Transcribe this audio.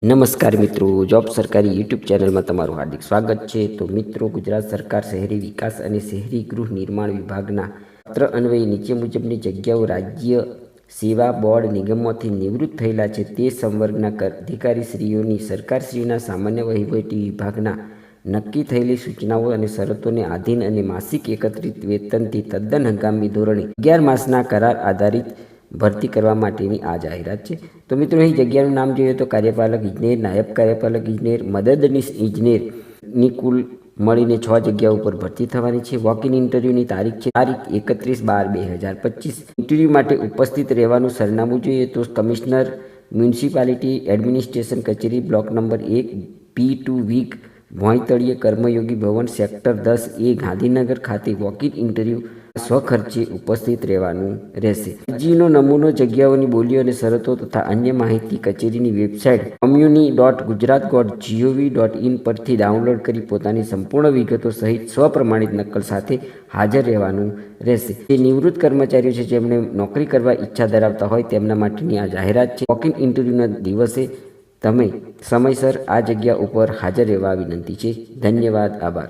નમસ્કાર મિત્રો, જોબ સરકારી યુટ્યુબ ચેનલમાં તમારું હાર્દિક સ્વાગત છે। તો મિત્રો, ગુજરાત સરકાર શહેરી વિકાસ અને શહેરી ગૃહ નિર્માણ વિભાગના પત્ર અન્વયે નીચે મુજબની જગ્યાઓ રાજ્ય સેવા બોર્ડ નિગમોથી નિવૃત્ત થયેલા છે તે સંવર્ગના અધિકારીશ્રીઓની સરકારશ્રીના સામાન્ય વહીવટી વિભાગના નક્કી થયેલી સૂચનાઓ અને શરતોને આધીન અને માસિક એકત્રિત વેતનથી તદ્દન હંગામી ધોરણે 11 માસના કરાર આધારિત ભરતી કરવા માટેની આ જાહેરાત છે। તો મિત્રો, અહીં જગ્યાનું નામ જોઈએ તો કાર્યપાલક ઇજનેર, નાયબ કાર્યપાલક ઇજનેર, મદદનીશ ઇજનેરની કુલ મળીને 6 જગ્યાઓ ઉપર ભરતી થવાની છે। વોક ઇન ઇન્ટરવ્યૂની તારીખ છે 31/12/2025। ઇન્ટરવ્યૂ માટે ઉપસ્થિત રહેવાનું સરનામું જોઈએ તો કમિશનર મ્યુનિસિપાલિટી એડમિનિસ્ટ્રેશન કચેરી, બ્લોક નંબર 1, P2 વિગ, ભોંયતળિયે, કર્મયોગી ભવન, સેક્ટર 10A, ગાંધીનગર ખાતે વોક ઇન ઇન્ટરવ્યૂ સ્વખર્ચે ઉપસ્થિત રહેવાનું રહેશે। અરજીનો નમૂનો, જગ્યાઓની બોલીઓ અને શરતો તથા અન્ય માહિતી કચેરીની વેબસાઇટ comuni.gujarat.gov.in પરથી ડાઉનલોડ કરી પોતાની સંપૂર્ણ વિગતો સહિત સ્વપ્રમાણિત નકલ સાથે હાજર રહેવાનું રહેશે। જે નિવૃત્ત કર્મચારીઓ છે જેમણે નોકરી કરવા ઈચ્છા ધરાવતા હોય તેમના માટેની આ જાહેરાત છે। વોક ઇન ઇન્ટરવ્યૂના દિવસે તમે સમયસર આ જગ્યા ઉપર હાજર રહેવા વિનંતી છે। ધન્યવાદ, આભાર।